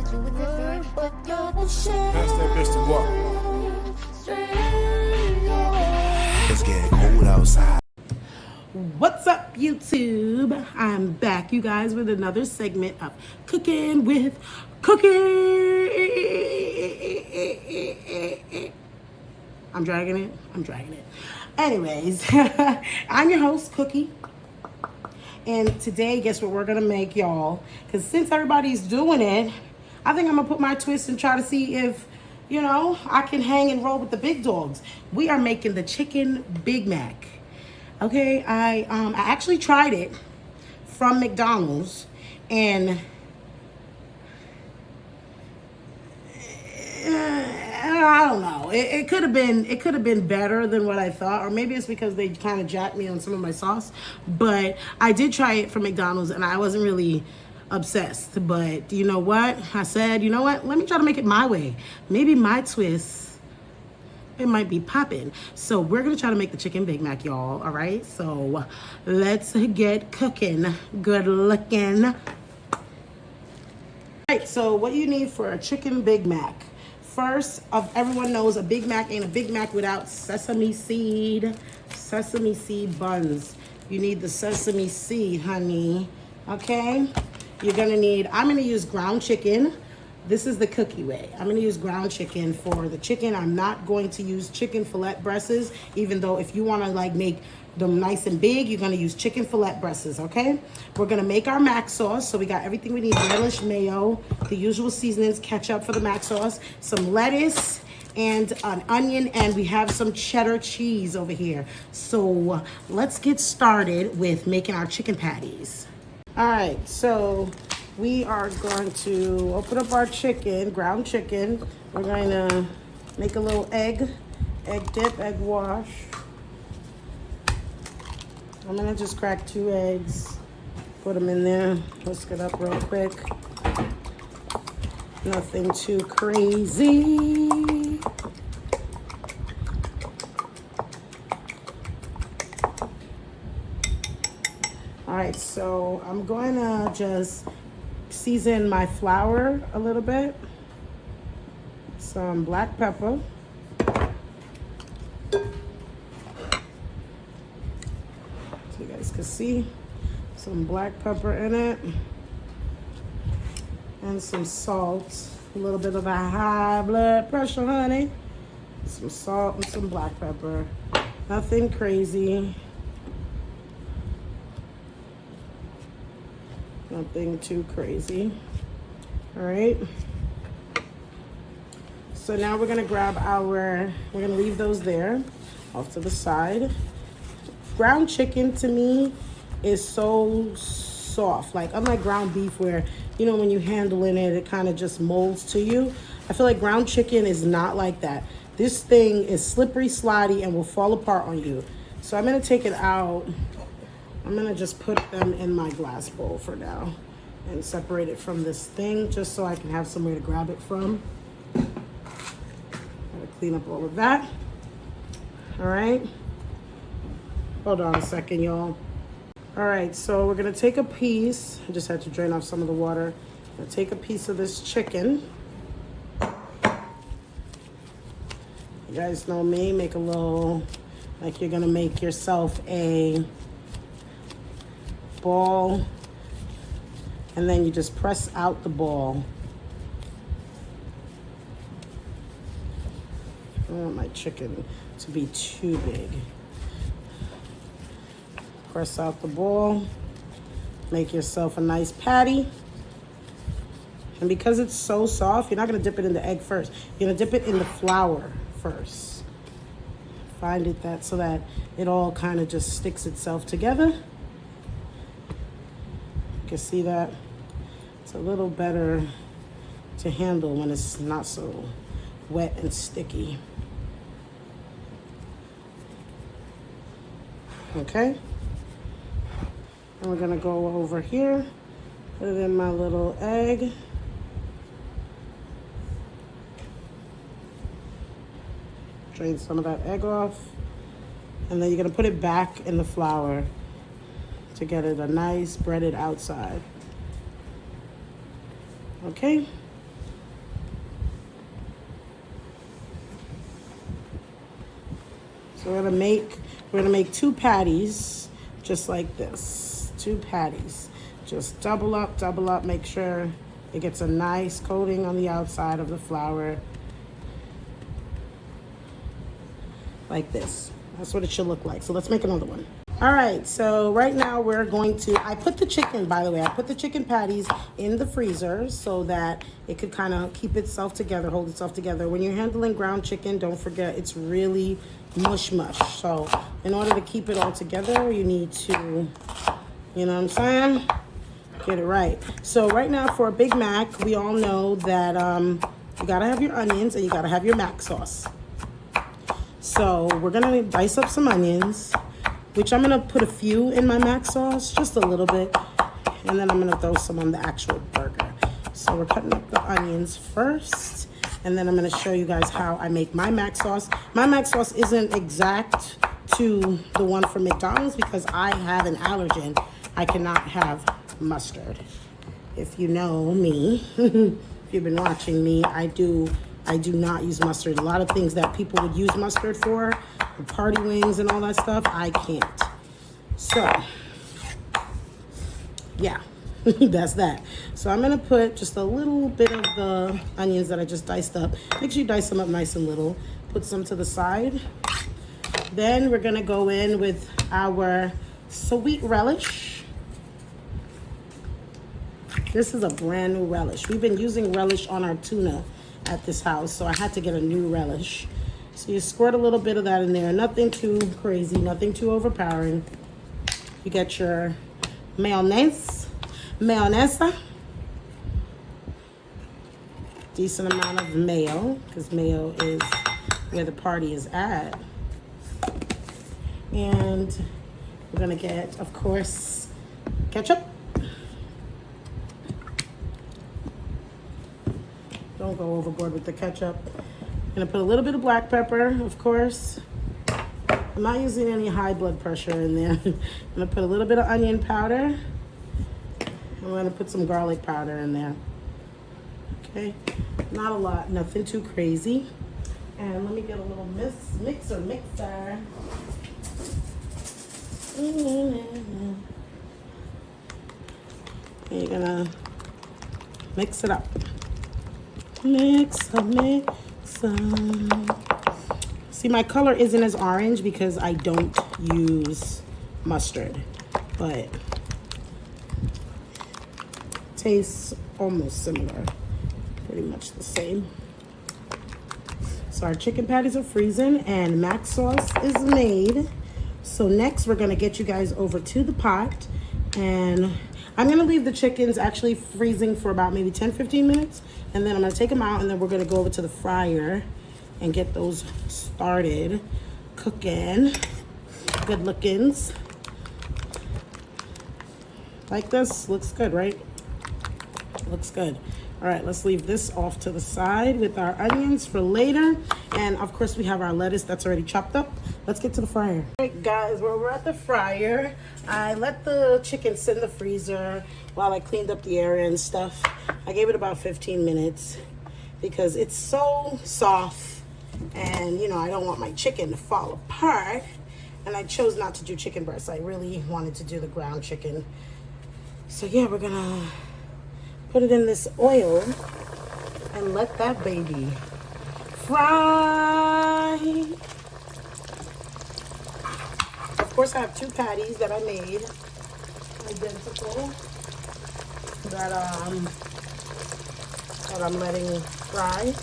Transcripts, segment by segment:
Pass that bitch to walk. It's getting cold outside. What's up, YouTube? I'm back, you guys, with another segment of Cooking with Cookie. I'm dragging it. Anyways, I'm your host, Cookie. And today, guess what we're gonna make, y'all? Because since everybody's doing it, I think I'm gonna put my twist and try to see if, you know, I can hang and roll with the big dogs. We are making the chicken Big Mac. Okay, I actually tried it from McDonald's, and I don't know. It could have been better than what I thought, or maybe it's because they kind of jacked me on some of my sauce. But I did try it from McDonald's, and I wasn't really obsessed. But you know what? I said, you know what? Let me try to make it my way. Maybe my twist, it might be popping. So we're gonna try to make the chicken Big Mac, y'all. All right, so let's get cooking. Good looking. All right, so what you need for a chicken Big Mac. First, everyone knows a Big Mac ain't a Big Mac without sesame seed buns. You need the sesame seed, honey. Okay, you're gonna need, I'm gonna use ground chicken. This is the cookie way. I'm gonna use ground chicken for the chicken. I'm not going to use chicken fillet breasts, even though if you wanna like make them nice and big, you're gonna use chicken fillet breasts, okay? We're gonna make our mac sauce. So we got everything we need: relish, mayo, the usual seasonings, ketchup for the mac sauce, some lettuce, and an onion, and we have some cheddar cheese over here. So let's get started with making our chicken patties. All right, so we are going to open up our chicken, ground chicken. We're going to make a little egg dip, egg wash. I'm gonna just crack 2 eggs, put them in there, whisk it up real quick. Nothing too crazy. All right, so I'm going to just season my flour a little bit. Some black pepper. So you guys can see some black pepper in it. And some salt. A little bit of a high blood pressure, honey. Some salt and some black pepper. Nothing crazy. Nothing too crazy. All right. So now we're gonna grab we're gonna leave those there off to the side. Ground chicken to me is so soft. Like unlike ground beef where, you know, when you handling it, it kind of just molds to you. I feel like ground chicken is not like that. This thing is slippery, slidey, and will fall apart on you. So I'm gonna take it out. I'm gonna just put them in my glass bowl for now and separate it from this thing just so I can have somewhere to grab it from. Gotta clean up all of that. All right. Hold on a second, y'all. All right, so we're gonna take a piece. I just had to drain off some of the water. I'm gonna take a piece of this chicken. You guys know me, make a little, like you're gonna make yourself a ball, and then you just press out the ball. I don't want my chicken to be too big. Press out the ball, make yourself a nice patty. And because it's so soft, you're not gonna dip it in the egg first. You're gonna dip it in the flour first. Find it so that it all kind of just sticks itself together. You can see that it's a little better to handle when it's not so wet and sticky. Okay, and we're gonna go over here, put it in my little egg. Drain some of that egg off, and then you're gonna put it back in the flour to get it a nice breaded outside. Okay, So we're gonna make 2 patties just like this. 2 patties. Just double up, make sure it gets a nice coating on the outside of the flour. Like this. That's what it should look like. So let's make another one. All right, so right now we're going to, I put the chicken, by the way, I put the chicken patties in the freezer so that it could kind of keep itself together, hold itself together. When you're handling ground chicken, don't forget it's really mush. So in order to keep it all together, you need to, you know what I'm saying? Get it right. So right now for a Big Mac, we all know that you gotta have your onions and you gotta have your mac sauce. So we're gonna dice up some onions, which I'm gonna put a few in my mac sauce, just a little bit, and then I'm gonna throw some on the actual burger. So we're cutting up the onions first, and then I'm gonna show you guys how I make my mac sauce. My mac sauce isn't exact to the one from McDonald's because I have an allergen. I cannot have mustard. If you know me, if you've been watching me, I do not use mustard. A lot of things that people would use mustard for, party wings and all that stuff, I can't. So, yeah, that's that. So I'm gonna put just a little bit of the onions that I just diced up. Make sure you dice them up nice and little. Put some to the side. Then we're gonna go in with our sweet relish. This is a brand new relish. We've been using relish on our tuna at this house, so I had to get a new relish. So you squirt a little bit of that in there. Nothing too crazy, nothing too overpowering. You get your mayonnaise. Decent amount of mayo, because mayo is where the party is at. And we're gonna get, of course, ketchup. Don't go overboard with the ketchup. I'm gonna put a little bit of black pepper, of course. I'm not using any high blood pressure in there. I'm gonna put a little bit of onion powder. I'm gonna put some garlic powder in there. Okay, not a lot, nothing too crazy. And let me get a little mixer. And you're gonna mix it up. Mix. See, my color isn't as orange because I don't use mustard, but tastes almost similar, pretty much the same. So our chicken patties are freezing and mac sauce is made. So next we're gonna get you guys over to the pot, and I'm gonna leave the chickens actually freezing for about maybe 10-15 minutes, and then I'm gonna take them out, and then we're gonna go over to the fryer and get those started cooking. Good lookings. Like this, looks good, right? Looks good. All right, let's leave this off to the side with our onions for later. And of course we have our lettuce that's already chopped up. Let's get to the fryer. All right guys, we're at the fryer. I let the chicken sit in the freezer while I cleaned up the area and stuff. I gave it about 15 minutes because it's so soft, and you know, I don't want my chicken to fall apart. And I chose not to do chicken breasts. I really wanted to do the ground chicken. So yeah, we're gonna put it in this oil and let that baby fry. Of course, I have 2 patties that I made, identical, that I'm letting fry.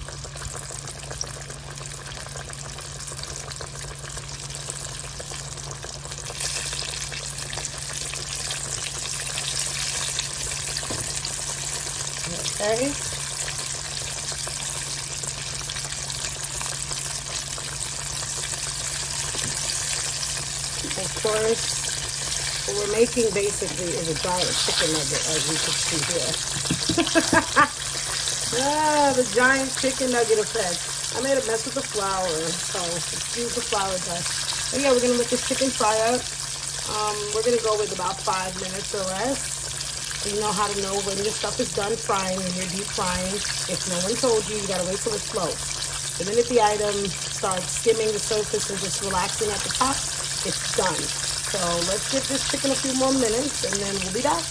Okay. Of course, what we're making basically is a giant chicken nugget, as you can see here. Ah, the giant chicken nugget effect. I made a mess with the flour, so excuse the flour dust. But yeah, we're gonna let this chicken fry up. We're gonna go with about 5 minutes or less. You know how to know when your stuff is done frying and you're deep frying. If no one told you, you gotta wait till it's slow. The minute the item starts skimming the surface and just relaxing at the top, it's done. So let's give this chicken a few more minutes and then we'll be back.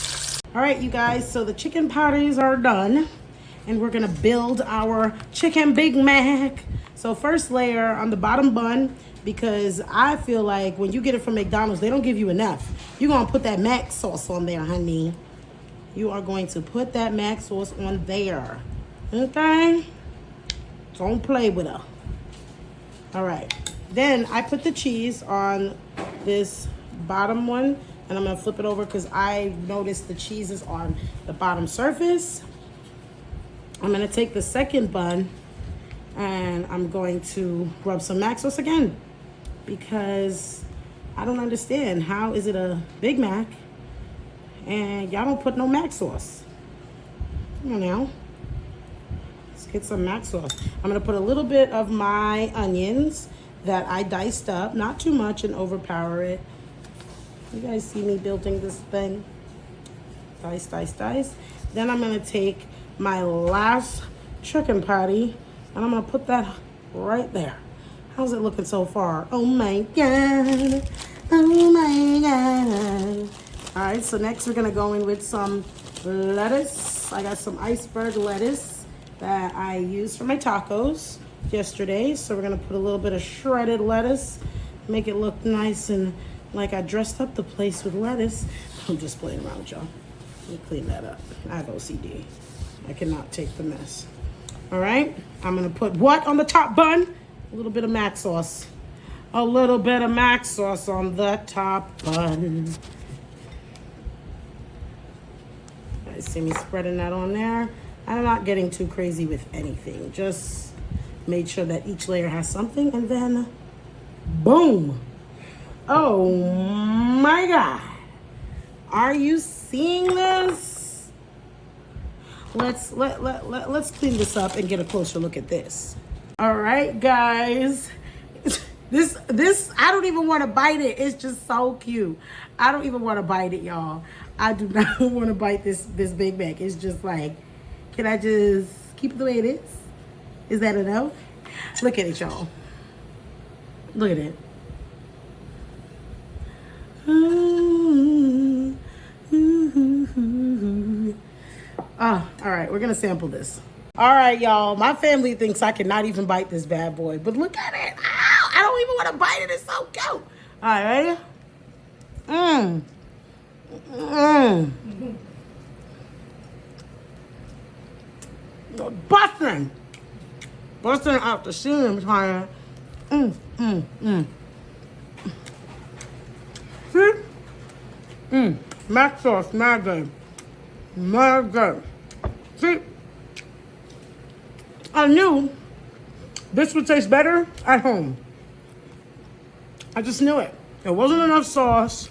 All right, you guys, so the chicken patties are done and we're gonna build our chicken Big Mac. So first layer on the bottom bun, because I feel like when you get it from McDonald's, they don't give you enough. You're gonna put that mac sauce on there, honey. You are going to put that mac sauce on there, okay? Don't play with her. All right, then I put the cheese on this bottom one, and I'm gonna flip it over because I noticed the cheese is on the bottom surface. I'm gonna take the second bun and I'm going to rub some mac sauce again because I don't understand. How is it a Big Mac and y'all don't put no mac sauce? Come on now. Let's get some mac sauce. I'm gonna put a little bit of my onions that I diced up, not too much, and overpower it. You guys see me building this thing? Dice, dice, dice. Then I'm gonna take my last chicken patty and I'm gonna put that right there. How's it looking so far? Oh my God, oh my God. All right, so next we're gonna go in with some lettuce. I got some iceberg lettuce that I used for my tacos yesterday. So we're gonna put a little bit of shredded lettuce, make it look nice and like I dressed up the place with lettuce. I'm just playing around with y'all. Let me clean that up. I have OCD. I cannot take the mess. All right, I'm gonna put what on the top bun? A little bit of mac sauce. A little bit of mac sauce on the top bun. You guys see me spreading that on there? I'm not getting too crazy with anything. Just made sure that each layer has something, and then boom. Oh my God. Are you seeing this? Let's clean this up and get a closer look at this. All right, guys. This I don't even want to bite it. It's just so cute. I don't even want to bite it, y'all. I do not want to bite this Big Mac. It's just like, can I just keep it the way it is? Is that enough? Look at it, y'all. Look at it. All right, we're gonna sample this. All right, y'all, my family thinks I cannot even bite this bad boy, but look at it. Ow, I don't even want to bite it. It's so cute. All right, ready? Busting out the seams, honey. See? Mac sauce, mad good. Mad good. See? I knew this would taste better at home. I just knew it. There wasn't enough sauce.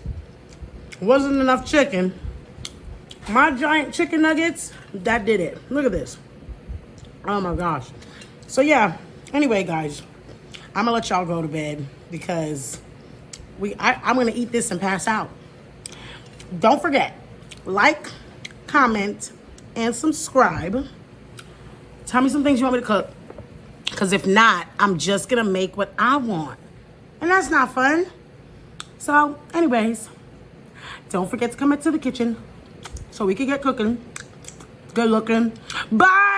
Wasn't enough chicken. My giant chicken nuggets, that did it. Look at this. Oh my gosh. So yeah, anyway, guys, I'm gonna let y'all go to bed because I'm gonna eat this and pass out. Don't forget, like, comment, and subscribe. Tell me some things you want me to cook. Because if not, I'm just gonna make what I want. And that's not fun. So, anyways, don't forget to come into the kitchen so we can get cooking. Good looking. Bye!